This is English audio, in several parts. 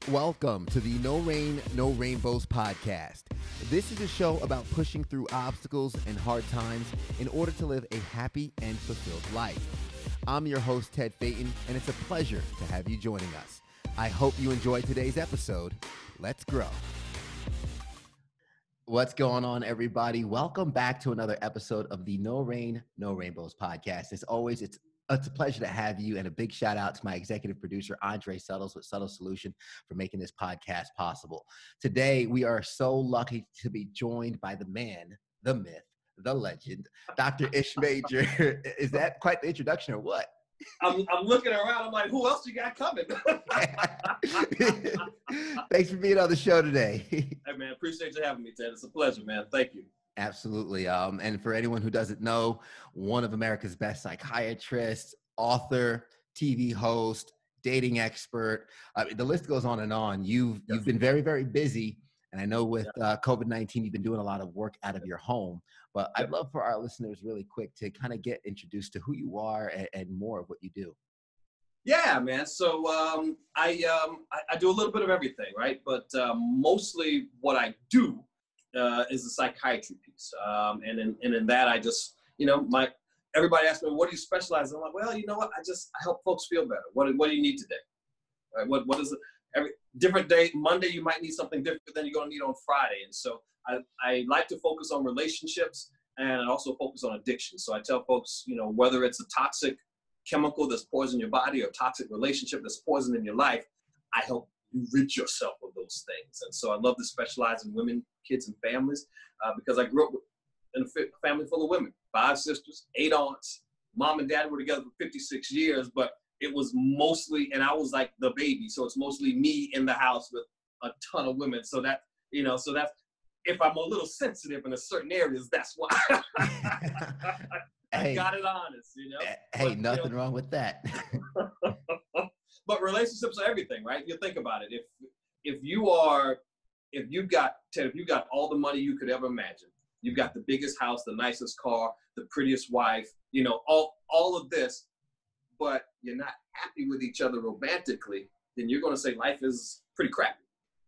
Welcome to the No Rain, No Rainbows podcast. This is a show about pushing through obstacles and hard times in order to live a happy and fulfilled life. I'm your host, Ted Phaeton, and it's a pleasure to have you joining us. I hope you enjoyed today's episode. Let's grow. What's going on, everybody? Welcome back to another episode of the No Rain, No Rainbows podcast. As always, it's a pleasure to have you, and a big shout out to my executive producer, Andre Suttles with Subtle Solution, for making this podcast possible. Today, we are so lucky to be joined by the man, the myth, the legend, Dr. Ish Major. Is that quite the introduction or what? I'm looking around. I'm like, who else you got coming? Thanks for being on the show today. Hey, man, appreciate you having me, Ted. It's a pleasure, man. Thank you. Absolutely. And for anyone who doesn't know, one of America's best psychiatrists, author, TV host, dating expert. The list goes on and on. You've been very, very busy. And I know with COVID-19, you've been doing a lot of work out of your home. But I'd love for our listeners really quick to kind of get introduced to who you are and more of what you do. Yeah, man. So I do a little bit of everything, right? But mostly what I do is the psychiatry piece. And in that, I just, everybody asks me, what do you specialize in? I'm like, well, you know what? I help folks feel better. What do you need today? Right? What is it? Every different day, Monday, you might need something different than you're going to need on Friday. And so I like to focus on relationships, and I also focus on addiction. So I tell folks, whether it's a toxic chemical that's poisoning your body or a toxic relationship that's poisoning your life, I help you rid yourself of those things. And so I love to specialize in women, kids, and families because I grew up in a family full of women, 5 sisters, 8 aunts. Mom and dad were together for 56 years, but it was mostly, and I was like the baby, so it's mostly me in the house with a ton of women. So that, so that's, if I'm a little sensitive in certain areas, that's why. I got it honest, Hey, but, nothing wrong with that. But relationships are everything, right? You think about it. If you've got all the money you could ever imagine, you've got the biggest house, the nicest car, the prettiest wife, all of this, but you're not happy with each other romantically, then you're going to say life is pretty crappy,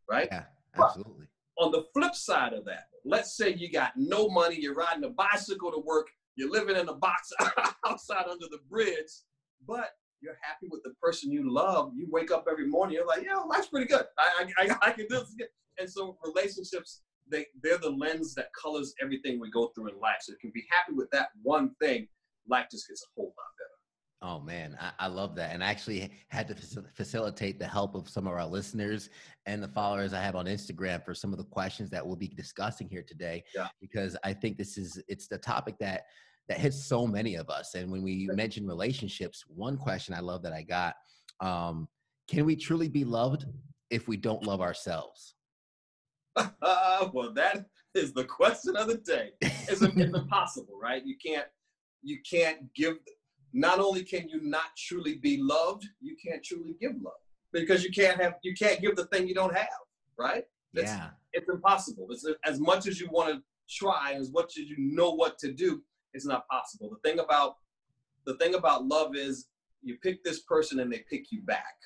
right? Yeah, absolutely. But on the flip side of that, let's say you got no money, you're riding a bicycle to work, you're living in a box outside under the bridge, but you're happy with the person you love. You wake up every morning, you're like, life's pretty good. I can do this again. And so relationships, they're the lens that colors everything we go through in life. So if you can be happy with that one thing, life just gets a whole lot better. Oh, man, I love that. And I actually had to facilitate the help of some of our listeners and the followers I have on Instagram for some of the questions that we'll be discussing here today, because I think it's the topic that hits so many of us. And when we mention relationships, one question I love that I got, can we truly be loved if we don't love ourselves? Well, that is the question of the day. It's impossible, right? You can't give. Not only can you not truly be loved, you can't truly give love because you can't give the thing you don't have, right? It's impossible. It's as much as you want to try, as much as you know what to do, it's not possible. The thing about love is you pick this person and they pick you back.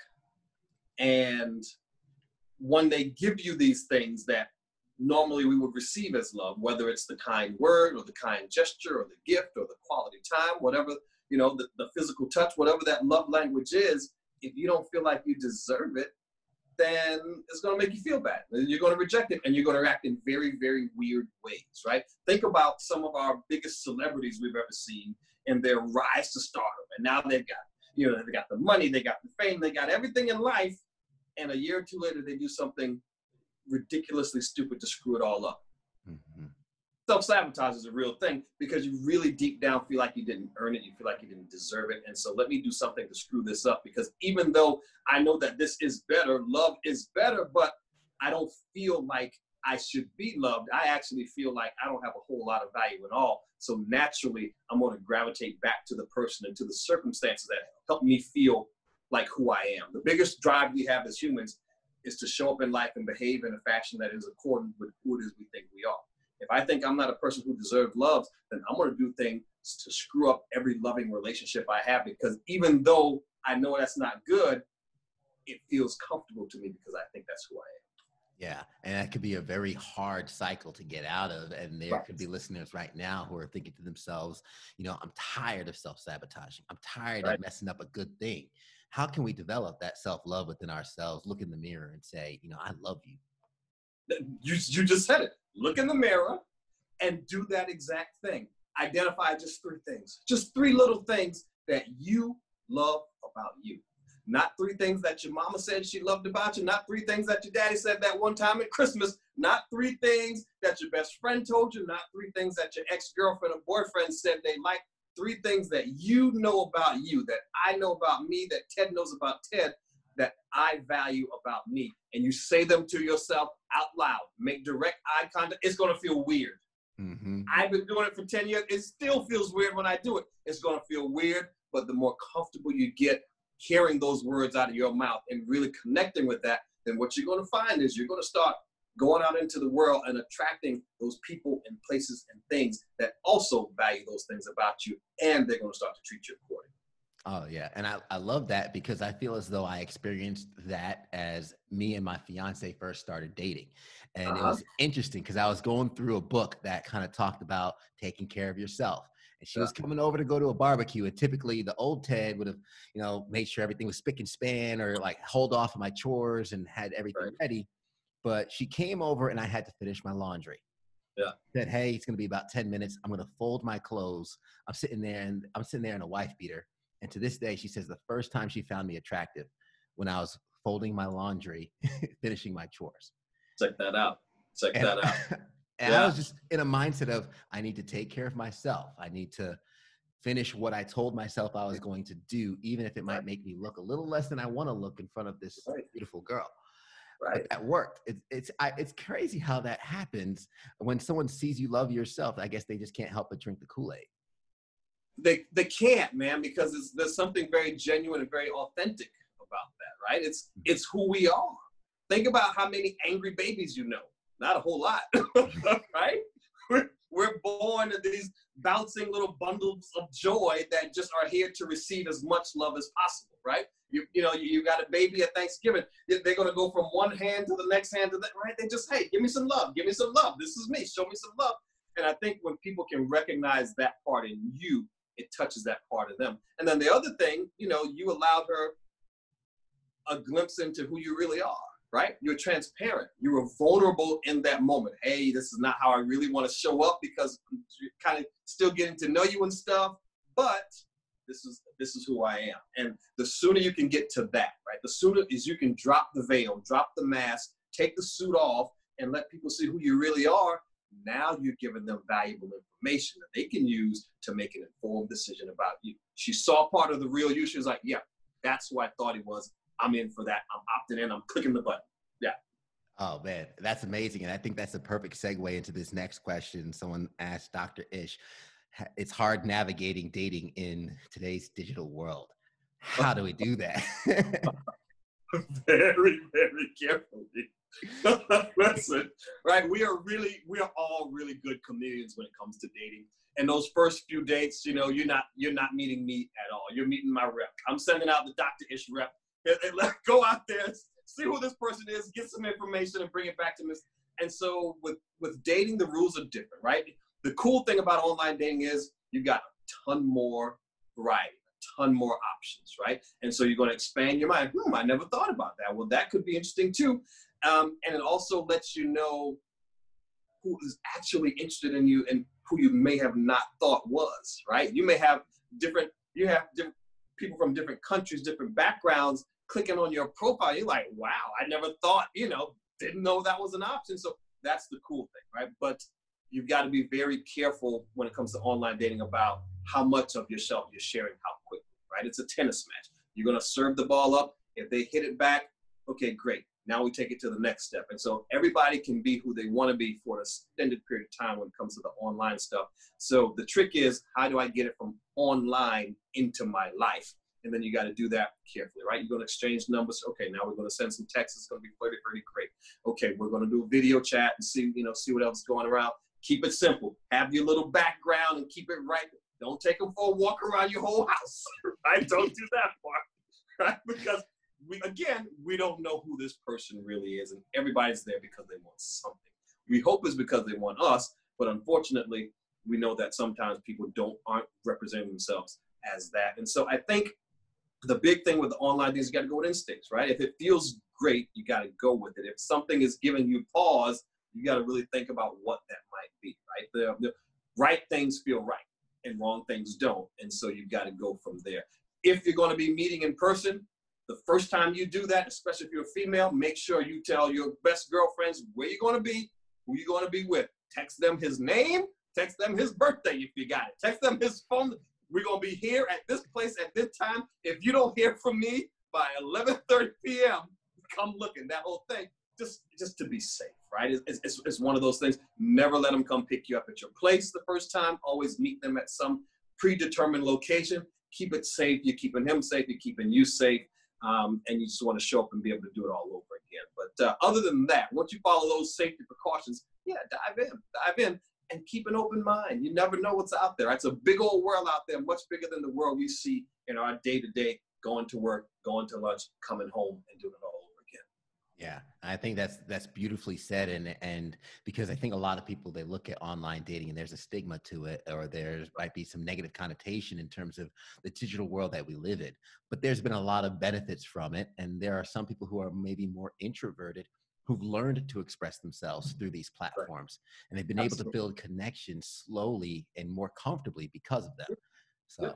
And when they give you these things that normally we would receive as love, whether it's the kind word or the kind gesture or the gift or the quality time, whatever, the physical touch, whatever that love language is, if you don't feel like you deserve it, then it's going to make you feel bad. You're going to reject it, and you're going to act in very, very weird ways, right? Think about some of our biggest celebrities we've ever seen and their rise to stardom. And now they've got the money, they got the fame, they got everything in life. And a year or two later, they do something ridiculously stupid to screw it all up. Mm-hmm. Self-sabotage is a real thing because you really deep down feel like you didn't earn it. You feel like you didn't deserve it. And so let me do something to screw this up, because even though I know that this is better, love is better, but I don't feel like I should be loved. I actually feel like I don't have a whole lot of value at all. So naturally, I'm going to gravitate back to the person and to the circumstances that help me feel like who I am. The biggest drive we have as humans is to show up in life and behave in a fashion that is accordant with who it is we think we are. If I think I'm not a person who deserves love, then I'm going to do things to screw up every loving relationship I have, because even though I know that's not good, it feels comfortable to me because I think that's who I am. Yeah, and that could be a very hard cycle to get out of. And there could be listeners right now who are thinking to themselves, you know, I'm tired of self-sabotaging. I'm tired of messing up a good thing. How can we develop that self-love within ourselves? Look in the mirror and say, you know, I love you. You just said it. Look in the mirror and do that exact thing. Identify just 3 things, just 3 little things that you love about you. Not 3 things that your mama said she loved about you. Not 3 things that your daddy said that one time at Christmas. Not 3 things that your best friend told you. Not 3 things that your ex-girlfriend or boyfriend said they liked. 3 things that you know about you, that I know about me, that Ted knows about Ted, that I value about me. And you say them to yourself out loud. Make direct eye contact. It's going to feel weird. Mm-hmm. I've been doing it for 10 years. It still feels weird when I do it. It's going to feel weird, but the more comfortable you get hearing those words out of your mouth and really connecting with that, then what you're going to find is you're going to start going out into the world and attracting those people and places and things that also value those things about you, and they're going to start to treat you accordingly. Oh, yeah. And I love that because I feel as though I experienced that as me and my fiance first started dating. And it was interesting because I was going through a book that kind of talked about taking care of yourself. And she was coming over to go to a barbecue. And typically the old Ted would have, you know, made sure everything was spick and span or like hold off on my chores and had everything ready. But she came over and I had to finish my laundry. Yeah. Said, hey, it's going to be about 10 minutes. I'm going to fold my clothes. I'm sitting there in a wife beater. And to this day, she says the first time she found me attractive when I was folding my laundry, finishing my chores. Check that out. And I was just in a mindset of, I need to take care of myself. I need to finish what I told myself I was going to do, even if it might make me look a little less than I want to look in front of this beautiful girl. But that worked. It's crazy how that happens. When someone sees you love yourself, I guess they just can't help but drink the Kool-Aid. They can't, man, because there's something very genuine and very authentic about that, right? It's who we are. Think about how many angry babies you know. Not a whole lot, right? We're born in these bouncing little bundles of joy that just are here to receive as much love as possible, right? You got a baby at Thanksgiving. They're going to go from one hand to the next hand to that, right? They just, hey, give me some love. Give me some love. This is me. Show me some love. And I think when people can recognize that part in you, it touches that part of them. And then the other thing, you allowed her a glimpse into who you really are, right? You're transparent. You were vulnerable in that moment. Hey, this is not how I really want to show up because you're kind of still getting to know you and stuff, but this is who I am. And the sooner you can get to that, right? The sooner is you can drop the veil, drop the mask, take the suit off, and let people see who you really are. Now you're giving them valuable information that they can use to make an informed decision about you. She saw part of the real you. She was like, yeah, that's who I thought he was. I'm in for that. I'm opting in. I'm clicking the button. Yeah. Oh, man, that's amazing. And I think that's a perfect segue into this next question. Someone asked Dr. Ish, it's hard navigating dating in today's digital world. How do we do that? Very, very carefully. Listen, right? We are all really good comedians when it comes to dating. And those first few dates, you're not meeting me at all. You're meeting my rep. I'm sending out the Dr. Ish rep. And let's go out there, see who this person is, get some information, and bring it back to me. And so with dating, the rules are different, right? The cool thing about online dating is you got a ton more variety, a ton more options, right? And so you're going to expand your mind. I never thought about that. Well, that could be interesting too. And it also lets you know who is actually interested in you and who you may have not thought was, right? You have different people from different countries, different backgrounds clicking on your profile. You're like, wow, I never thought, didn't know that was an option. So that's the cool thing, right? But you've got to be very careful when it comes to online dating about how much of yourself you're sharing, how quickly, right? It's a tennis match. You're going to serve the ball up. If they hit it back, okay, great. Now we take it to the next step. And so everybody can be who they want to be for an extended period of time when it comes to the online stuff. So the trick is, how do I get it from online into my life? And then you got to do that carefully, right? You're going to exchange numbers. Okay, now we're going to send some texts. It's going to be pretty great. Okay, we're going to do a video chat and see what else is going around. Keep it simple. Have your little background and keep it right. Don't take them for a walk around your whole house, right? Don't do that part, right? Because we don't know who this person really is, and everybody's there because they want something. We hope it's because they want us, but unfortunately, we know that sometimes people aren't representing themselves as that. And so I think the big thing with the online things, you got to go with instincts, right? If it feels great, you got to go with it. If something is giving you pause, you got to really think about what that might be, right? The right things feel right and wrong things don't. And so you've got to go from there. If you're going to be meeting in person, the first time you do that, especially if you're a female, make sure you tell your best girlfriends where you're going to be, who you're going to be with. Text them his name, text them his birthday if you got it. Text them his phone. We're going to be here at this place at this time. If you don't hear from me by 11:30 p.m., come looking. That whole thing, just to be safe, right? It's one of those things. Never let them come pick you up at your place the first time. Always meet them at some predetermined location. Keep it safe. You're keeping him safe. You're keeping you safe. And you just want to show up and be able to do it all over again. But other than that, once you follow those safety precautions, dive in. And keep an open mind. You never know what's out there. It's a big old world out there, much bigger than the world we see in our day-to-day, going to work, going to lunch, coming home, and doing it all over again. Yeah, I think that's beautifully said. And because I think a lot of people, they look at online dating and there's a stigma to it, or there might be some negative connotation in terms of the digital world that we live in. But there's been a lot of benefits from it. And there are some people who are maybe more introverted who've learned to express themselves through these platforms. Right. And they've been able to build connections slowly and more comfortably because of them. So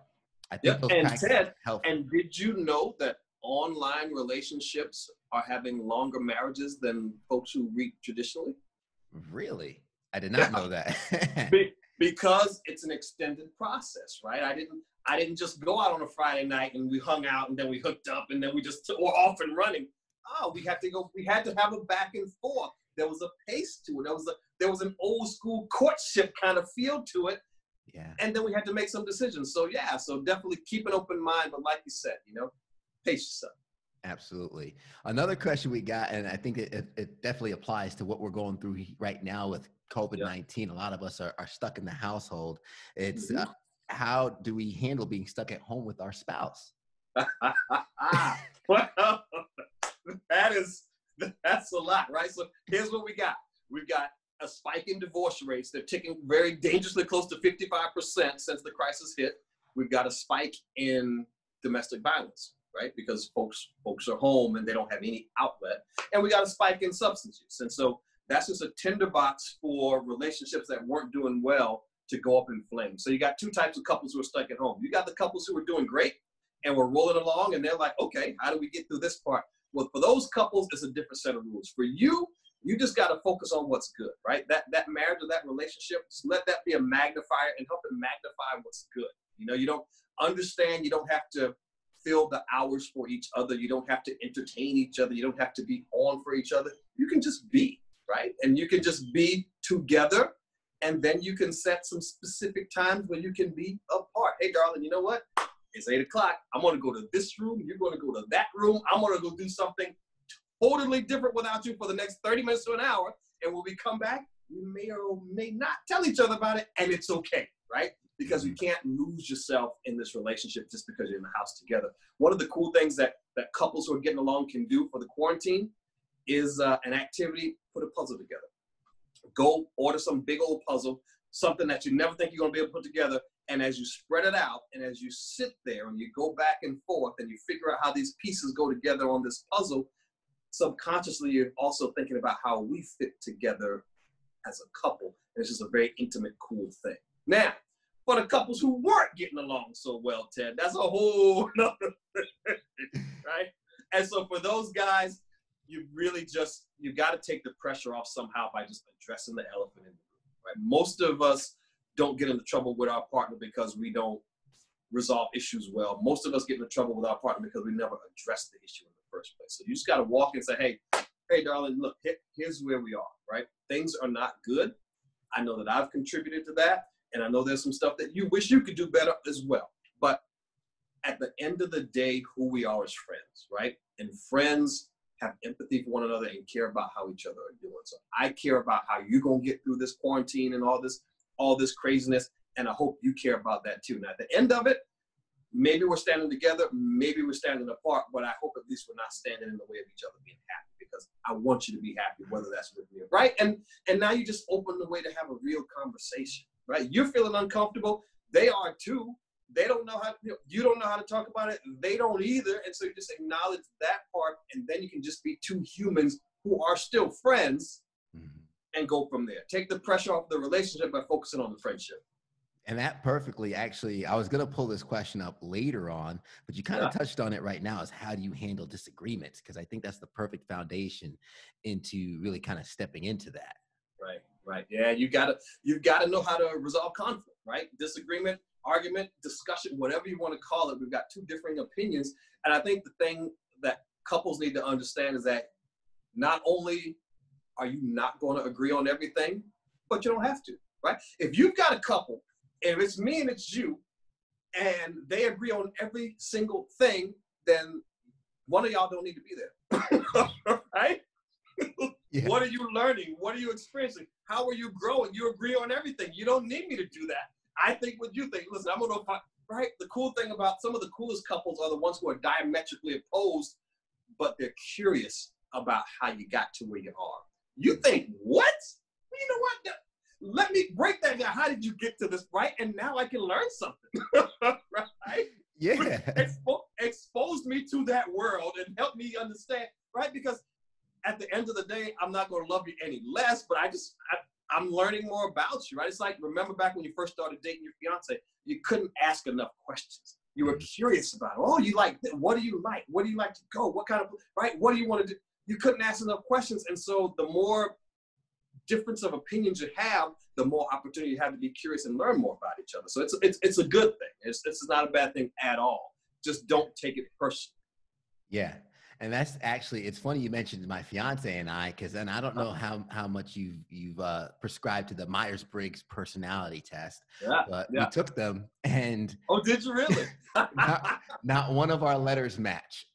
I think those Ted, help. And did you know that online relationships are having longer marriages than folks who meet traditionally? Really? I did not know that. Because it's an extended process, right? I didn't just go out on a Friday night and we hung out and then we hooked up and then we just were off and running. Oh, we had to have a back and forth. There was a pace to it. There was an old school courtship kind of feel to it. Yeah. And then we had to make some decisions. So so definitely keep an open mind. But like you said, pace yourself. Absolutely. Another question we got, and I think it definitely applies to what we're going through right now with COVID-19. A lot of us are stuck in the household. It's how do we handle being stuck at home with our spouse? Well, that's a lot, right? So here's what we got. We've got a spike in divorce rates. They're ticking very dangerously close to 55% since the crisis hit. We've got a spike in domestic violence, right? Because folks are home and they don't have any outlet. And we got a spike in substance use. And so that's just a tinderbox for relationships that weren't doing well to go up in flames. So you got two types of couples who are stuck at home. You got the couples who are doing great and we're rolling along and they're like, okay, how do we get through this part? Well, for those couples, it's a different set of rules. For you, you just got to focus on what's good, right? That marriage or that relationship, just let that be a magnifier and help it magnify what's good. You don't understand, you don't have to fill the hours for each other. You don't have to entertain each other. You don't have to be on for each other. You can just be, right? And you can just be together. And then you can set some specific times where you can be apart. Hey, darling, you know what? It's 8 o'clock. I'm going to go to this room. You're going to go to that room. I'm going to go do something totally different without you for the next 30 minutes to an hour. And when we come back, we may or may not tell each other about it. And it's okay, right? Because you can't lose yourself in this relationship just because you're in the house together. One of the cool things that couples who are getting along can do for the quarantine is an activity, put a puzzle together. Go order some big old puzzle, something that you never think you're going to be able to put together. And as you spread it out and as you sit there and you go back and forth and you figure out how these pieces go together on this puzzle, subconsciously you're also thinking about how we fit together as a couple. And it's just a very intimate, cool thing. Now, for the couples who weren't getting along so well, Ted, that's a whole nother thing, right? And so for those guys, you got to take the pressure off somehow by just addressing the elephant in the room, right? Most of us don't get into trouble with our partner because we don't resolve issues well. Most of us get into trouble with our partner because we never addressed the issue in the first place. So you just got to walk and say, hey, darling, look, here's where we are, right? Things are not good. I know that I've contributed to that. And I know there's some stuff that you wish you could do better as well. But at the end of the day, who we are as friends, right? And friends have empathy for one another and care about how each other are doing. So I care about how you're going to get through this quarantine and all this craziness. And I hope you care about that too. Now, at the end of it, maybe we're standing together, maybe we're standing apart, but I hope at least we're not standing in the way of each other being happy, because I want you to be happy, whether that's with me, right? And now you just open the way to have a real conversation, right? You're feeling uncomfortable. They are too. They don't know how, you don't know how to talk about it. They don't either. And so you just acknowledge that part, and then you can just be two humans who are still friends, and go from there. Take the pressure off the relationship by focusing on the friendship. And that perfectly, actually, I was going to pull this question up later on, but you kind of touched on it right now, is how do you handle disagreements? Because I think that's the perfect foundation into really kind of stepping into that. Right. Yeah, you've got to know how to resolve conflict, right? Disagreement, argument, discussion, whatever you want to call it. We've got two differing opinions. And I think the thing that couples need to understand is that not only are you not going to agree on everything, but you don't have to, right? If you've got a couple, if it's me and it's you, and they agree on every single thing, then one of y'all don't need to be there, right? Yeah. What are you learning? What are you experiencing? How are you growing? You agree on everything. You don't need me to do that. I think what you think. Listen, I'm going to find, right? The cool thing about some of the coolest couples are the ones who are diametrically opposed, but they're curious about how you got to where you are. You think, what? You know what? Let me break that down. How did you get to this, right? And now I can learn something, right? Yeah. Expose me to that world and help me understand, right? Because at the end of the day, I'm not going to love you any less, but I'm learning more about you, right? It's like, remember back when you first started dating your fiance, you couldn't ask enough questions. You were curious about it. Oh, you like, what do you like? What do you like to go? What kind of, right? What do you want to do? You couldn't ask enough questions. And so the more difference of opinions you have, the more opportunity you have to be curious and learn more about each other. So it's a good thing. It's not a bad thing at all. Just don't take it personally. Yeah. And that's actually, it's funny you mentioned my fiance and I, because then I don't know how much you've prescribed to the Myers-Briggs personality test, but we took them, and oh, did you really? not one of our letters match.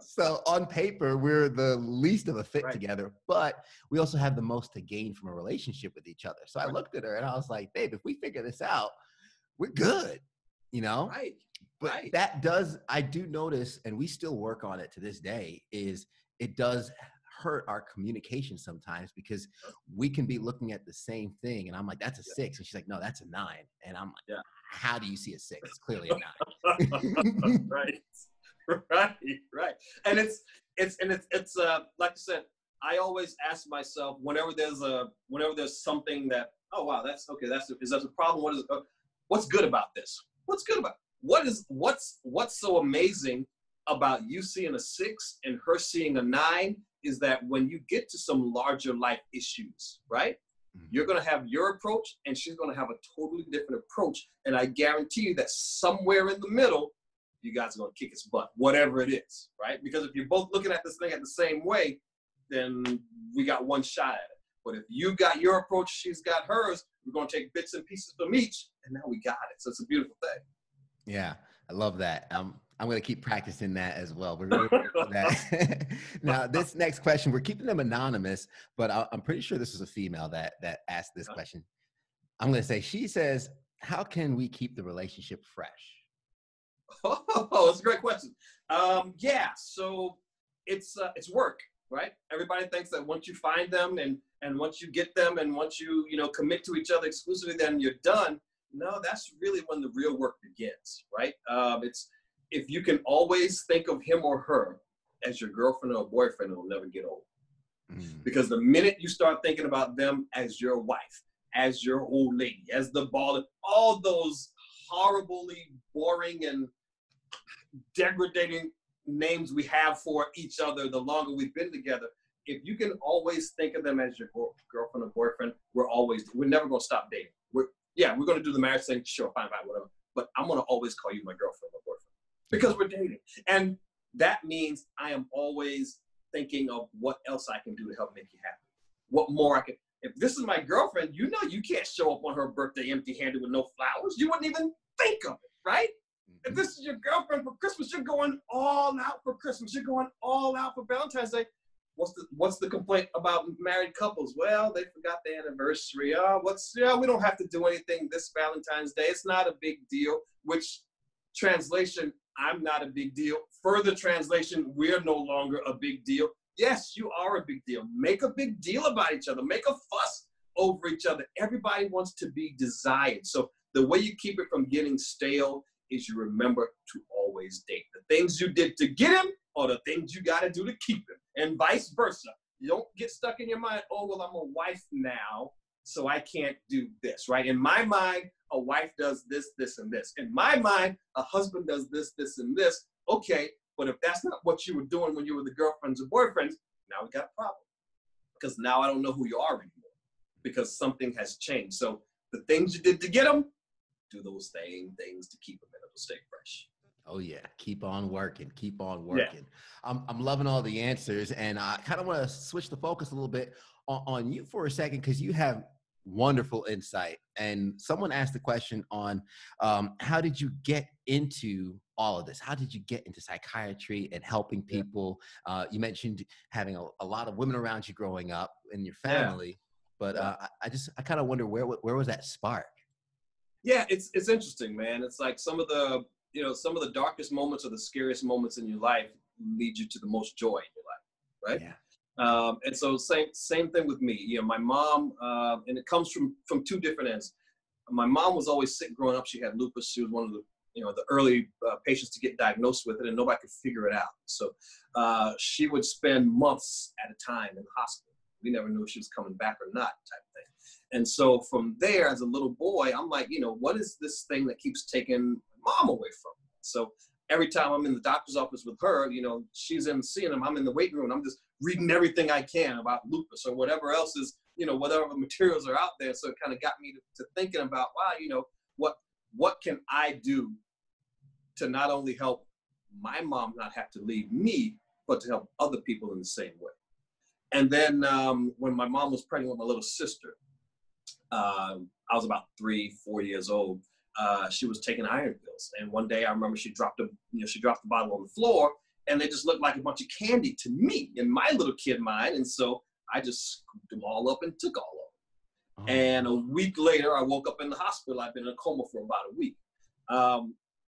So on paper, we're the least of a fit together, but we also have the most to gain from a relationship with each other. So I looked at her and I was like, babe, if we figure this out, we're good, you know? Right. But that does, I do notice, and we still work on it to this day, is it does hurt our communication sometimes, because we can be looking at the same thing and I'm like, that's a 6. And she's like, no, that's a 9. And I'm like, how do you see a 6? It's clearly a 9. Right. And it's like I said, I always ask myself whenever there's something that, oh wow, that's okay. Is that a problem? What's good about this? What's good about it? What's so amazing about you seeing a 6 and her seeing a 9 is that when you get to some larger life issues, right? You're going to have your approach and she's going to have a totally different approach. And I guarantee you that somewhere in the middle, you guys are going to kick its butt, whatever it is, right? Because if you're both looking at this thing at the same way, then we got one shot at it. But if you got your approach, she's got hers, we're going to take bits and pieces from each, and now we got it. So it's a beautiful thing. Yeah, I love that. I'm going to keep practicing that as well. We're really good for that. Now, this next question, we're keeping them anonymous, but I'm pretty sure this is a female that asked this question. I'm going to say, she says, how can we keep the relationship fresh? Oh, that's a great question. So it's work, right? Everybody thinks that once you find them and once you get them and once you commit to each other exclusively, then you're done. No, that's really when the real work begins, right? It's if you can always think of him or her as your girlfriend or boyfriend, it'll never get old. Because the minute you start thinking about them as your wife, as your old lady, as the ball, all those horribly boring and degrading names we have for each other the longer we've been together, if you can always think of them as your girlfriend or boyfriend, we're never going to stop dating. We're going to do the marriage thing, sure, fine, whatever, but I'm going to always call you my girlfriend or boyfriend because we're dating. And that means I am always thinking of what else I can do to help make you happy. What more I can. If this is my girlfriend, you can't show up on her birthday empty-handed with no flowers. You wouldn't even think of it, right? If this is your girlfriend for Christmas, you're going all out for Christmas. You're going all out for Valentine's Day. what's the complaint about married couples? Well, they forgot the anniversary. We don't have to do anything this Valentine's Day. It's not a big deal. Which translation, I'm not a big deal. Further translation, we're no longer a big deal. Yes, you are a big deal. Make a big deal about each other. Make a fuss over each other. Everybody wants to be desired. So the way you keep it from getting stale is you remember to always date. The things you did to get him are the things you got to do to keep him, and vice versa. You don't get stuck in your mind, oh, well, I'm a wife now, so I can't do this, right? In my mind, a wife does this, this, and this. In my mind, a husband does this, this, and this. Okay, but if that's not what you were doing when you were the girlfriends or boyfriends, now we got a problem. Because now I don't know who you are anymore, because something has changed. So the things you did to get them, do those same things to keep them, and it'll stay fresh. Oh yeah, keep on working, keep on working. Yeah. I'm loving all the answers, and I kind of want to switch the focus a little bit on you for a second, because you have wonderful insight. And someone asked the question on how did you get into all of this? How did you get into psychiatry and helping people? You mentioned having a lot of women around you growing up in your family, but I kind of wonder where was that spark? Yeah, it's interesting, man. It's like some of the darkest moments or the scariest moments in your life lead you to the most joy in your life, right? Yeah. And so same thing with me. You know, my mom, and it comes from two different ends. My mom was always sick growing up. She had lupus. She was one of the early patients to get diagnosed with it, and nobody could figure it out. So she would spend months at a time in the hospital. We never knew if she was coming back or not, type thing. And so from there, as a little boy, I'm like, what is this thing that keeps taking mom away from me? So every time I'm in the doctor's office with her, she's in seeing him, I'm in the waiting room, and I'm just reading everything I can about lupus or whatever else is, whatever materials are out there. So it kind of got me to thinking about, wow, what can I do to not only help my mom not have to leave me, but to help other people in the same way. And then when my mom was pregnant with my little sister, I was about 3-4 years old. She was taking iron pills, and one day I remember she dropped the bottle on the floor, and they just looked like a bunch of candy to me in my little kid mind. And so I just scooped them all up and took all of them. Oh. And a week later, I woke up in the hospital. I'd been in a coma for about a week.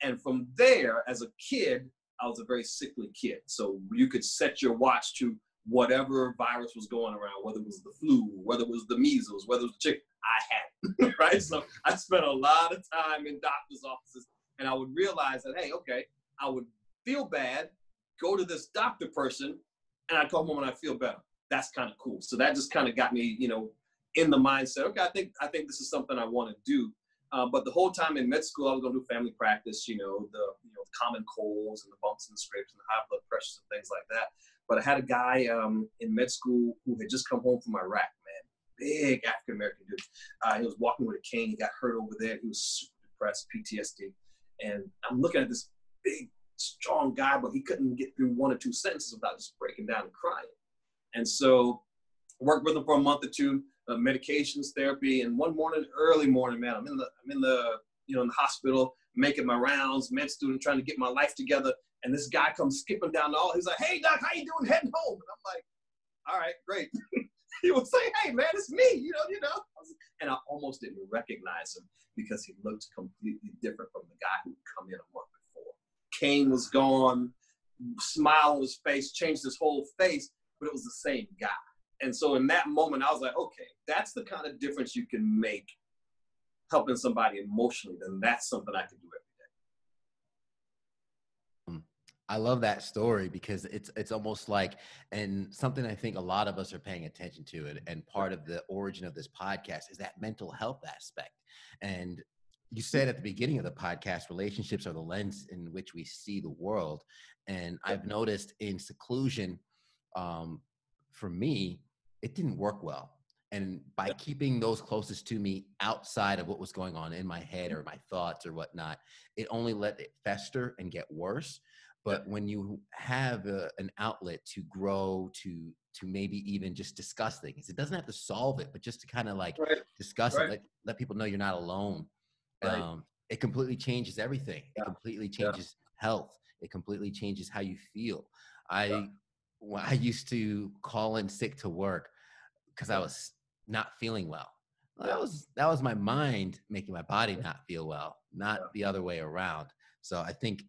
And from there, as a kid, I was a very sickly kid. So you could set your watch to whatever virus was going around, whether it was the flu, whether it was the measles, whether it was the chick, I had it, right? So I spent a lot of time in doctor's offices, and I would realize that, hey, okay, I would feel bad, go to this doctor person, and I'd come home and I feel better. That's kind of cool. So that just kind of got me, in the mindset, okay, I think this is something I want to do. But the whole time in med school, I was going to do family practice, the common colds and the bumps and the scrapes and the high blood pressures and things like that. But I had a guy in med school who had just come home from Iraq, man. Big African-American dude. He was walking with a cane. He got hurt over there. He was super depressed, PTSD. And I'm looking at this big, strong guy, but he couldn't get through 1 or 2 sentences without just breaking down and crying. And so I worked with him for a month or two, medications, therapy. And one morning, early morning, man, I'm in the hospital, making my rounds, med student, trying to get my life together. And this guy comes skipping down the hall. He's like, "Hey, doc, how you doing? Heading home." And I'm like, "All right, great." He was saying, "Hey, man, it's me, And I almost didn't recognize him because he looked completely different from the guy who had come in a month before. Cane was gone, smile on his face, changed his whole face, but it was the same guy. And so in that moment, I was like, okay, that's the kind of difference you can make helping somebody emotionally. Then that's something I can do every day. I love that story because it's almost like, and something I think a lot of us are paying attention to it. And part of the origin of this podcast is that mental health aspect. And you said at the beginning of the podcast, relationships are the lens in which we see the world. And I've noticed in seclusion, for me, it didn't work well. And by keeping those closest to me outside of what was going on in my head or my thoughts or whatnot, it only let it fester and get worse. But when you have an outlet to grow, to maybe even just discuss things, it doesn't have to solve it, but just to kind of like discuss it, let people know you're not alone. It completely changes everything. It completely changes health. It completely changes how you feel. when I used to call in sick to work because I was not feeling well. That was my mind making my body not feel well, not the other way around. So I think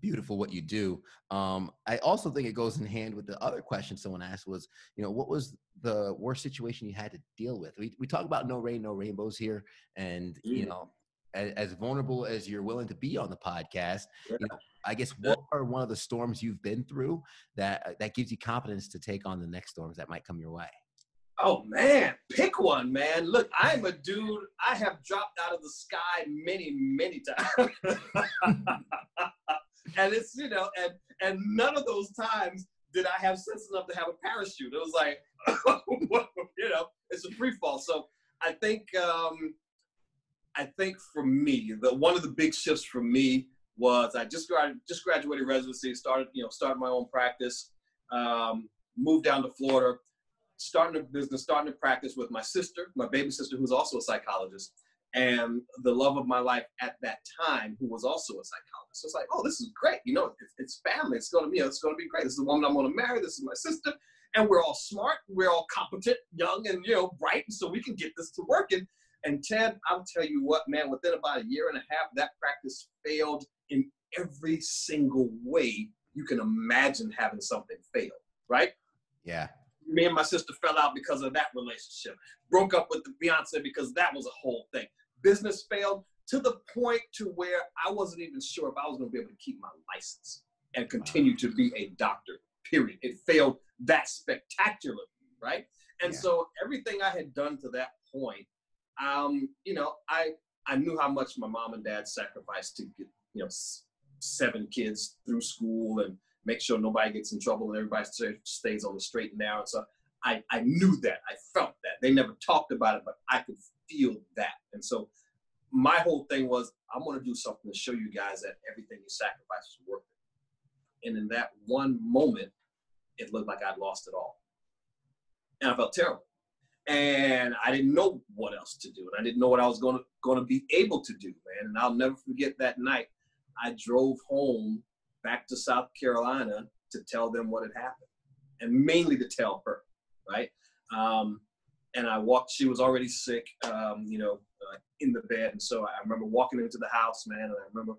beautiful what you do. I also think it goes in hand with the other question someone asked was, what was the worst situation you had to deal with? We talk about no rain, no rainbows here. And, as vulnerable as you're willing to be on the podcast, I guess what are one of the storms you've been through that gives you confidence to take on the next storms that might come your way? Oh man, pick one, man. Look, I'm a dude. I have dropped out of the sky many, many times. And it's, and none of those times did I have sense enough to have a parachute. It was like, it's a free fall. So I think for me, one of the big shifts for me was I just graduated residency, started my own practice, moved down to Florida, starting a business, starting to practice with my sister, my baby sister, who's also a psychologist, and the love of my life at that time, who was also a psychologist. So it's like, oh, this is great. It's family. It's going to be great. This is the woman I'm going to marry. This is my sister. And we're all smart. We're all competent, young, and, bright. And so we can get this to working. And Ted, I'll tell you what, man, within about a year and a half, that practice failed in every single way you can imagine having something fail, right? Yeah. Me and my sister fell out because of that relationship. Broke up with the fiance because that was a whole thing. Business failed to the point to where I wasn't even sure if I was going to be able to keep my license and continue to be a doctor, period. It failed that spectacularly, right? And so everything I had done to that point, I knew how much my mom and dad sacrificed to get, 7 kids through school and make sure nobody gets in trouble and everybody stays on the straight and narrow. So I knew that. I felt that. They never talked about it, but I could feel that. And so my whole thing was, I'm going to do something to show you guys that everything you sacrifice is worth it. And in that one moment, it looked like I'd lost it all. And I felt terrible. And I didn't know what else to do. And I didn't know what I was going to be able to do, man. And I'll never forget that night. I drove home back to South Carolina to tell them what had happened, and mainly to tell her, right? And I walked, she was already sick, in the bed. And so I remember walking into the house, man, and I remember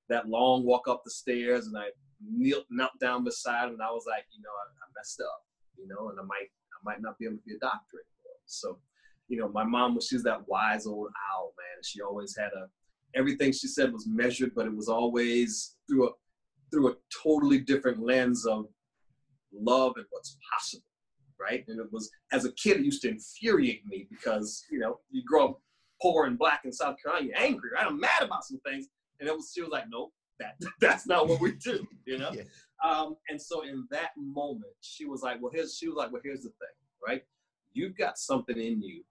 that long walk up the stairs, and I knelt down beside him, and I was like, I messed up, and I might not be able to be a doctor anymore. So, my mom she's that wise old owl, man. She always had everything she said was measured, but it was always through a totally different lens of love and what's possible, right? And it was, as a kid, it used to infuriate me because, you grow up poor and black in South Carolina, you're angry, right? I'm mad about some things. And she was like, nope, that's not what we do, Yeah. And so in that moment, she was like, well, here's the thing, right? You've got something in you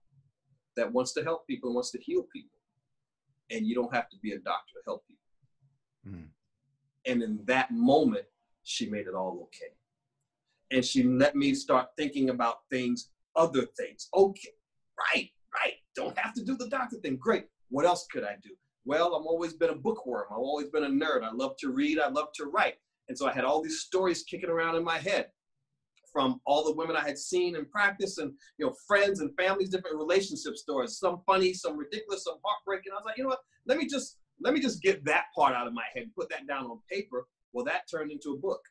that wants to help people and wants to heal people. And you don't have to be a doctor to help people. Mm. And in that moment, she made it all okay. And she let me start thinking about other things. Okay, right. Don't have to do the doctor thing. Great. What else could I do? Well, I've always been a bookworm. I've always been a nerd. I love to read. I love to write. And so I had all these stories kicking around in my head from all the women I had seen in practice and, friends and families, different relationship stories, some funny, some ridiculous, some heartbreaking. I was like, you know what? Let me just get that part out of my head and put that down on paper. Well, that turned into a book.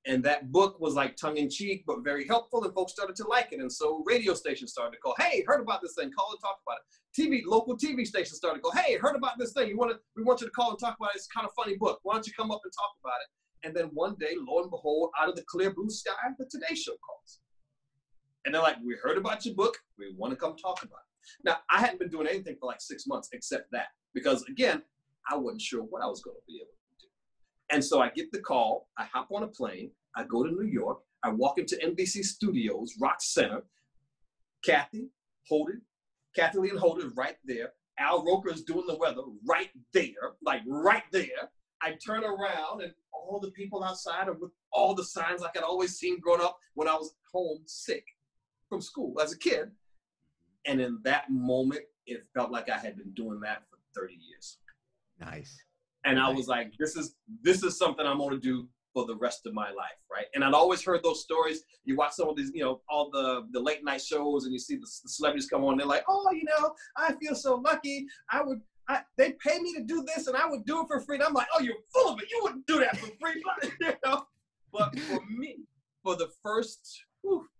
And that book was like tongue-in-cheek, but very helpful, and folks started to like it. And so radio stations started to call, hey, heard about this thing, call and talk about it. Local TV stations started to go, hey, heard about this thing, we want you to call and talk about it, it's kind of funny book, why don't you come up and talk about it? And then one day, lo and behold, out of the clear blue sky, the Today Show calls. And they're like, we heard about your book, we want to come talk about it. Now, I hadn't been doing anything for like 6 months except that, because again, I wasn't sure what I was going to be able to do. And so I get the call, I hop on a plane, I go to New York, I walk into NBC Studios, Rock Center, Kathy Lee Holder right there, Al Roker is doing the weather right there, like right there. I turn around and all the people outside are with all the signs like I'd always seen growing up when I was home sick from school as a kid. And in that moment, it felt like I had been doing that for 30 years. Nice. And I was like, this is something I'm going to do for the rest of my life, right? And I'd always heard those stories. You watch some of these, all the late night shows, and you see the celebrities come on. They're like, oh, I feel so lucky. They pay me to do this, and I would do it for free. And I'm like, oh, you're full of it. You wouldn't do that for free, But for me, for the first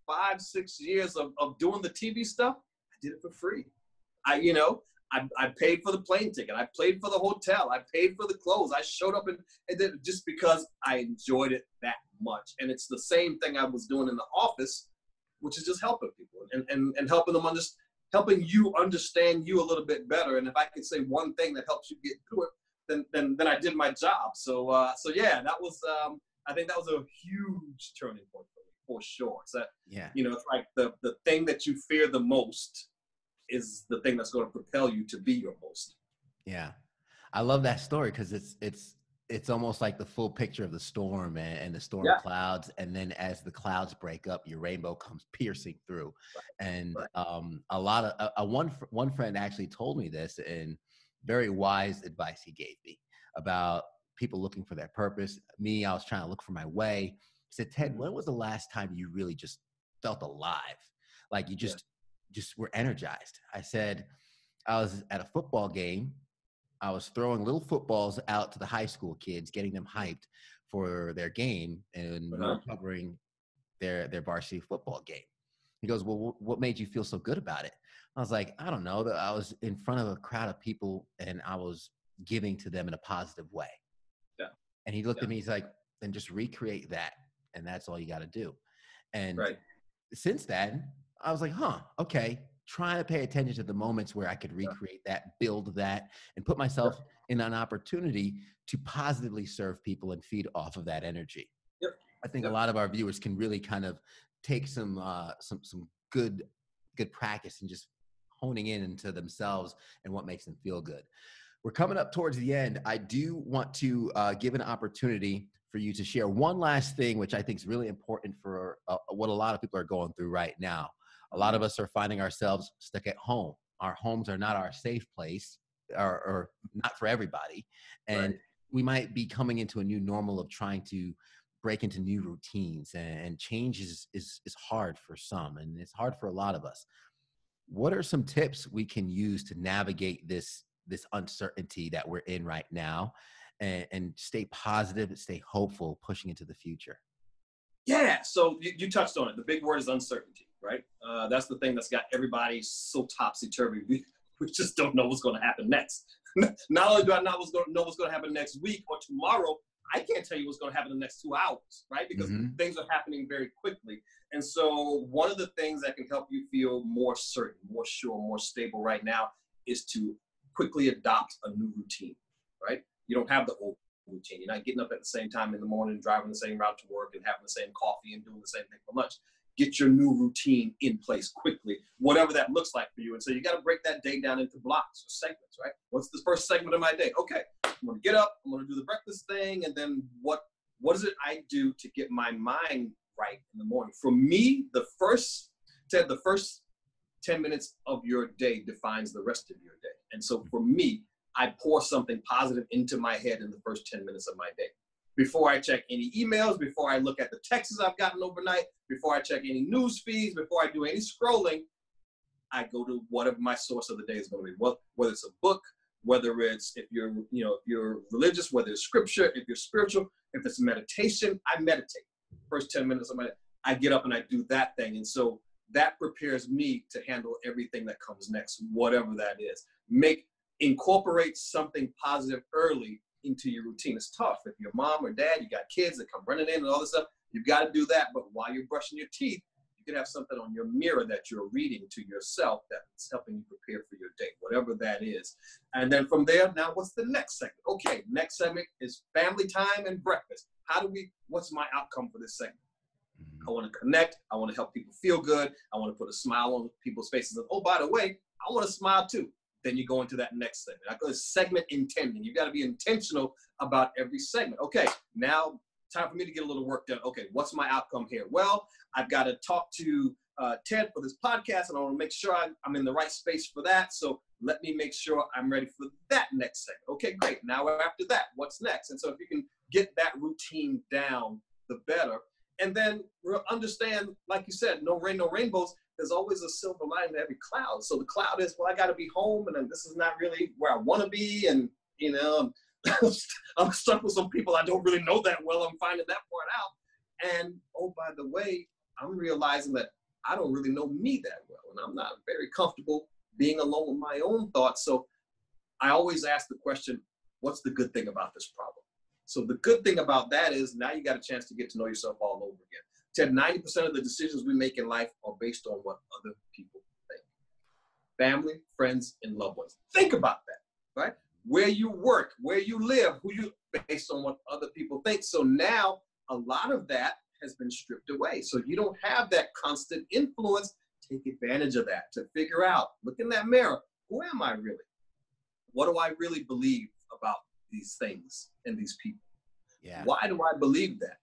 5-6 years of doing the TV stuff, I did it for free. I paid for the plane ticket. I paid for the hotel. I paid for the clothes. I showed up and did it just because I enjoyed it that much. And it's the same thing I was doing in the office, which is just helping people and helping them helping you understand you a little bit better. And if I could say one thing that helps you get through it, then I did my job. So yeah, that was I think that was a huge turning point for me, for sure. So it's like the thing that you fear the most is the thing that's going to propel you to be your most. Yeah. I love that story because it's almost like the full picture of the storm and the storm clouds. And then as the clouds break up, your rainbow comes piercing through. Right. And a lot of one friend actually told me this, and very wise advice he gave me about people looking for their purpose. Me, I was trying to look for my way. He said, Ted, when was the last time you really just felt alive? Like you just were energized. I said, I was at a football game. I was throwing little footballs out to the high school kids, getting them hyped for their game, and we were covering their varsity football game. He goes, well, what made you feel so good about it? I was like, I don't know. I was in front of a crowd of people and I was giving to them in a positive way. Yeah. And he looked at me, he's like, then just recreate that. And that's all you got to do. And since then, I was like, okay. Trying to pay attention to the moments where I could recreate that, build that, and put myself in an opportunity to positively serve people and feed off of that energy. Yep. I think a lot of our viewers can really kind of take some good practice and just honing in into themselves and what makes them feel good. We're coming up towards the end. I do want to give an opportunity for you to share one last thing, which I think is really important for what a lot of people are going through right now. A lot of us are finding ourselves stuck at home. Our homes are not our safe place, or not for everybody. And we might be coming into a new normal of trying to break into new routines, and change is hard for some, and it's hard for a lot of us. What are some tips we can use to navigate this uncertainty that we're in right now, and stay positive and stay hopeful, pushing into the future? Yeah, so you touched on it. The big word is uncertainty, right? That's the thing that's got everybody so topsy-turvy. We just don't know what's going to happen next. Not only do I not know what's going to happen next week or tomorrow, I can't tell you what's going to happen in the next 2 hours, right? Because things are happening very quickly. And so one of the things that can help you feel more certain, more sure, more stable right now is to quickly adopt a new routine, right? You don't have the old routine. You're not getting up at the same time in the morning, driving the same route to work and having the same coffee and doing the same thing for lunch. Get your new routine in place quickly, whatever that looks like for you. And so you got to break that day down into blocks or segments, right? What's the first segment of my day? Okay, I'm going to get up, I'm going to do the breakfast thing, and then what is it I do to get my mind right in the morning? For me, the first 10 minutes of your day defines the rest of your day. And so for me, I pour something positive into my head in the first 10 minutes of my day. Before I check any emails, before I look at the texts I've gotten overnight, before I check any news feeds, before I do any scrolling, I go to whatever my source of the day is going to be. Whether it's a book, whether it's, if you're religious, whether it's scripture, if you're spiritual, if it's meditation, I meditate. First 10 minutes of my day, I get up and I do that thing. And so that prepares me to handle everything that comes next, whatever that is. Incorporate something positive early into your routine. It's tough. If you're mom or dad, you got kids that come running in and all this stuff, you've got to do that. But while you're brushing your teeth, you can have something on your mirror that you're reading to yourself that's helping you prepare for your day, whatever that is. And then from there, now what's the next segment? Okay, next segment is family time and breakfast. What's my outcome for this segment? I want to connect. I want to help people feel good. I want to put a smile on people's faces. And, oh, by the way, I want to smile too. Then you go into that next segment. I call it segment intending. You got to be intentional about every segment. Okay, now time for me to get a little work done. Okay, what's my outcome here? Well, I've got to talk to Ted for this podcast, and I want to make sure I'm in the right space for that. So let me make sure I'm ready for that next segment. Okay, great. Now after that, what's next? And so if you can get that routine down, the better. And then understand, like you said, no rain, no rainbows. There's always a silver lining to every cloud. So the cloud is, well, I got to be home, and this is not really where I want to be. And, you know, I'm stuck with some people I don't really know that well. I'm finding that part out. And, oh, by the way, I'm realizing that I don't really know me that well. And I'm not very comfortable being alone with my own thoughts. So I always ask the question, what's the good thing about this problem? So the good thing about that is now you got a chance to get to know yourself all over again. Ted, 90% of the decisions we make in life are based on what other people think. Family, friends, and loved ones. Think about that, right? Where you work, where you live, based on what other people think. So now a lot of that has been stripped away. So you don't have that constant influence. Take advantage of that to figure out, look in that mirror, who am I really? What do I really believe about these things and these people? Yeah. Why do I believe that?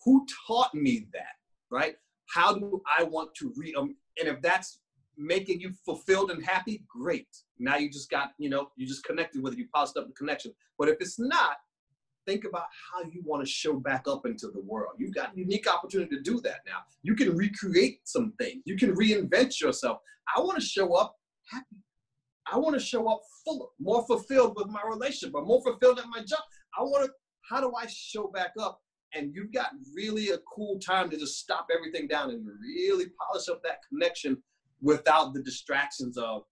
Who taught me that, right? How do I want to read them? And if that's making you fulfilled and happy, great. Now you just got, you just connected with it. You polished up the connection. But if it's not, think about how you want to show back up into the world. You've got a unique opportunity to do that now. You can recreate some things. You can reinvent yourself. I want to show up happy. I want to show up fuller, more fulfilled with my relationship, or more fulfilled at my job. How do I show back up? And you've got really a cool time to just stop everything down and really polish up that connection without the distractions of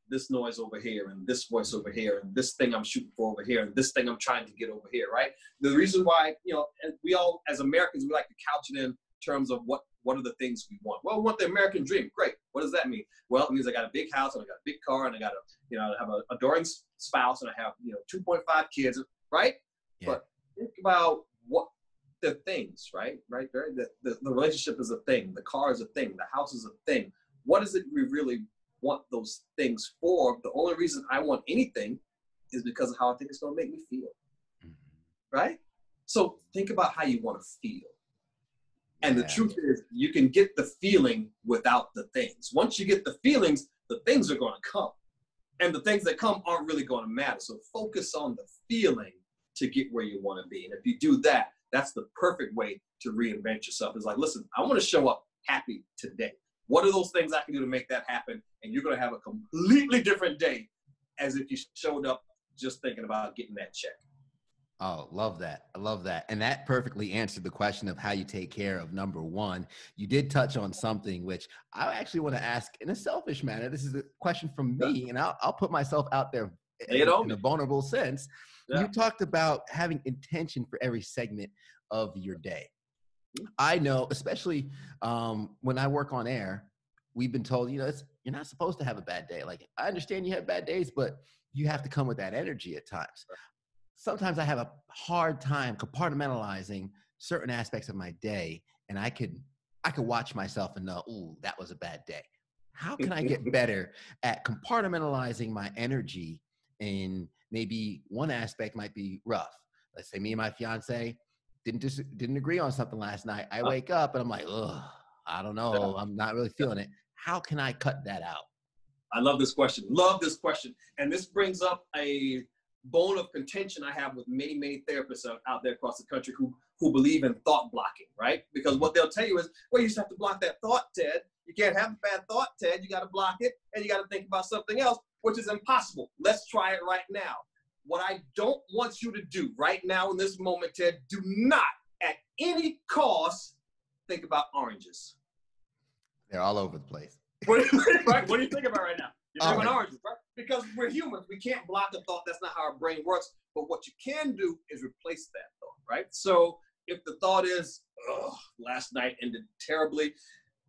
this noise over here and this voice over here and this thing I'm shooting for over here and this thing I'm trying to get over here, right? The reason why, we all, as Americans, we like to couch it in terms of what are the things we want? Well, we want the American dream. Great. What does that mean? Well, it means I got a big house and I got a big car and I got have an adoring spouse and I have, 2.5 kids, right? Yeah. But think about what the things, right? The relationship is a thing. The car is a thing. The house is a thing. What is it we really want those things for? The only reason I want anything is because of how I think it's going to make me feel, right? So think about how you want to feel. And the truth is, you can get the feeling without the things. Once you get the feelings, the things are going to come. And the things that come aren't really going to matter. So focus on the feeling to get where you want to be. And if you do that, that's the perfect way to reinvent yourself. It's like, listen, I want to show up happy today. What are those things I can do to make that happen? And you're going to have a completely different day as if you showed up just thinking about getting that check. Oh, love that. I love that. And that perfectly answered the question of how you take care of number one. You did touch on something which I actually want to ask in a selfish manner. This is a question from me, and I'll put myself out there in a vulnerable sense. Yeah. You talked about having intention for every segment of your day. I know, especially when I work on air, we've been told, you're not supposed to have a bad day. Like, I understand you have bad days, but you have to come with that energy at times. Sometimes I have a hard time compartmentalizing certain aspects of my day, and I could watch myself and know, ooh, that was a bad day. How can I get better at compartmentalizing my energy? And maybe one aspect might be rough. Let's say me and my fiance didn't agree on something last night. I wake up and I'm like, ugh, I don't know. I'm not really feeling it. How can I cut that out? I love this question. Love this question. And this brings up a bone of contention I have with many, many therapists out there across the country who believe in thought blocking, right? Because what they'll tell you is, well, you just have to block that thought, Ted. You can't have a bad thought, Ted. You got to block it, and you got to think about something else, which is impossible. Let's try it right now. What I don't want you to do right now in this moment, Ted, do not at any cost think about oranges. They're all over the place. Right? What are you thinking about right now? You're thinking about oranges, right? Because we're humans. We can't block a thought. That's not how our brain works. But what you can do is replace that thought, right? So if the thought is, last night ended terribly,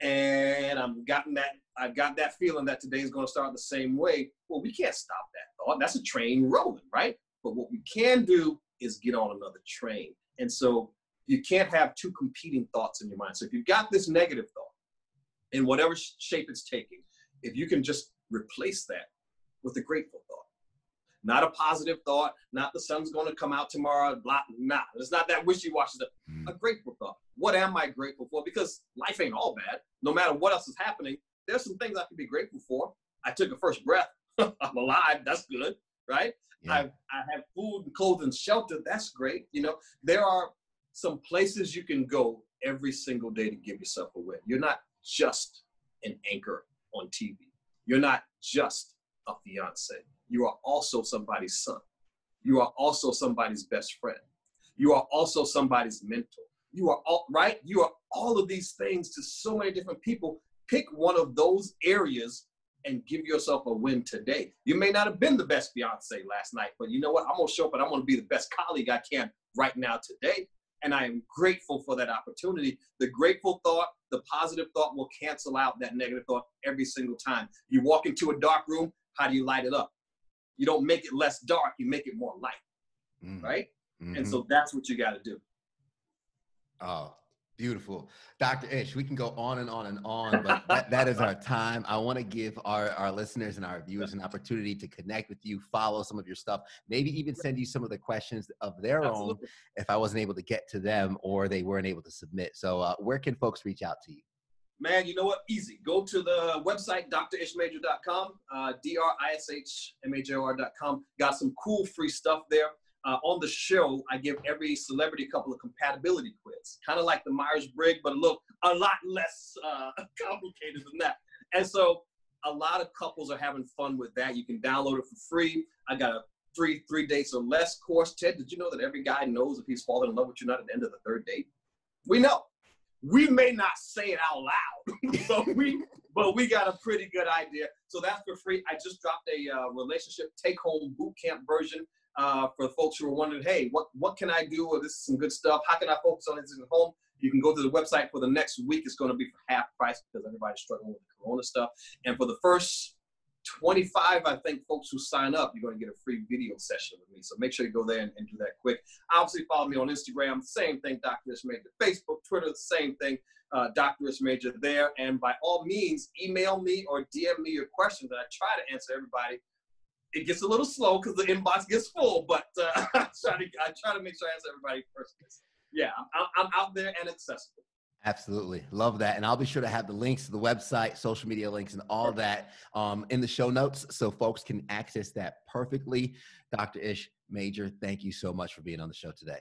and I've got that feeling that today's going to start the same way. Well, we can't stop that thought. That's a train rolling, right? But what we can do is get on another train. And so you can't have two competing thoughts in your mind. So if you've got this negative thought, in whatever shape it's taking, if you can just replace that with a grateful thought. Not a positive thought, not the sun's going to come out tomorrow, blah, nah. It's not that wishy-washy stuff. A grateful thought. What am I grateful for? Because life ain't all bad. No matter what else is happening, there's some things I can be grateful for. I took a first breath. I'm alive. That's good, right? I have food and clothes and shelter. That's great. You know, there are some places you can go every single day to give yourself a win. You're not just an anchor on TV. You're not just a fiance. You are also somebody's son. You are also somebody's best friend. You are also somebody's mentor. You are all right. You are all of these things to so many different people. Pick one of those areas and give yourself a win today. You may not have been the best fiance last night, but you know what? I'm gonna show up and I'm gonna be the best colleague I can right now today. And I am grateful for that opportunity. The grateful thought, the positive thought will cancel out that negative thought every single time. You walk into a dark room, how do you light it up? You don't make it less dark, you make it more light, right? And so that's what you gotta do. Oh, beautiful. Dr. Ish, we can go on and on and on, but that is our time. I want to give our listeners and our viewers an opportunity to connect with you, follow some of your stuff, maybe even send you some of the questions of their own if I wasn't able to get to them or they weren't able to submit. So where can folks reach out to you? Man, you know what? Easy. Go to the website, drishmajor.com, drishmajor.com. Got some cool free stuff there. On the show, I give every celebrity couple a compatibility quiz, kind of like the Myers-Briggs, but a lot less complicated than that. And so a lot of couples are having fun with that. You can download it for free. I got a free 3 dates or less course. Ted, did you know that every guy knows if he's falling in love with you not at the end of the third date? We know. We may not say it out loud, but we got a pretty good idea. So that's for free. I just dropped a relationship take-home boot camp version. For folks who are wondering, hey, what can I do? Or this is some good stuff. How can I focus on this at home? You can go to the website for the next week. It's going to be for half price because everybody's struggling with the Corona stuff. And for the first 25, I think, folks who sign up, you're going to get a free video session with me. So make sure you go there and do that quick. Obviously, follow me on Instagram. Same thing, Dr. Ish Major. Facebook, Twitter, same thing, Dr. Ish Major there. And by all means, email me or DM me your questions. And I try to answer everybody. It gets a little slow because the inbox gets full, but I try to make sure I answer everybody first. Yeah, I'm out there and accessible. Absolutely. Love that. And I'll be sure to have the links to the website, social media links, and all that in the show notes so folks can access that perfectly. Dr. Ish Major, thank you so much for being on the show today.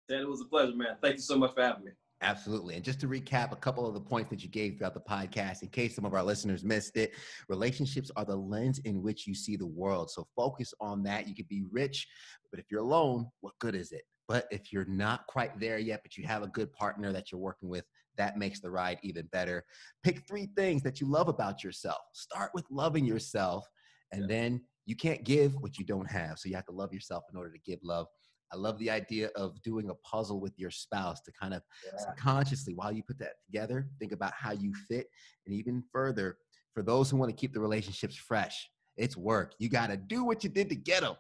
Ted, it was a pleasure, man. Thank you so much for having me. Absolutely. And just to recap a couple of the points that you gave throughout the podcast, in case some of our listeners missed it, relationships are the lens in which you see the world. So focus on that. You could be rich, but if you're alone, what good is it? But if you're not quite there yet, but you have a good partner that you're working with, that makes the ride even better. Pick 3 things that you love about yourself. Start with loving yourself, and then you can't give what you don't have. So you have to love yourself in order to give love. I love the idea of doing a puzzle with your spouse to kind of subconsciously, while you put that together, think about how you fit. And even further, for those who want to keep the relationships fresh, it's work. You got to do what you did to get them.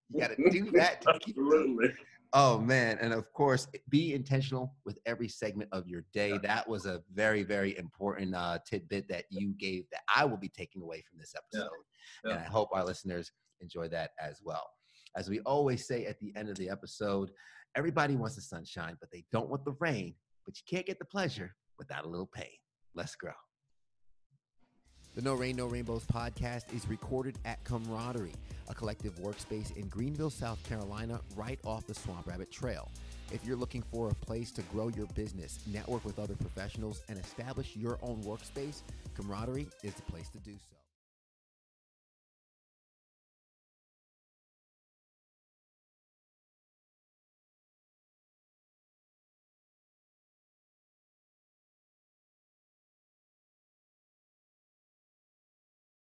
You got to do that to keep them. Oh, man. And of course, be intentional with every segment of your day. That was a very, very important tidbit that you gave that I will be taking away from this episode. And I hope our listeners enjoy that as well. As we always say at the end of the episode, everybody wants the sunshine, but they don't want the rain. But you can't get the pleasure without a little pain. Let's grow. The No Rain, No Rainbows podcast is recorded at Camaraderie, a collective workspace in Greenville, South Carolina, right off the Swamp Rabbit Trail. If you're looking for a place to grow your business, network with other professionals, and establish your own workspace, Camaraderie is the place to do so.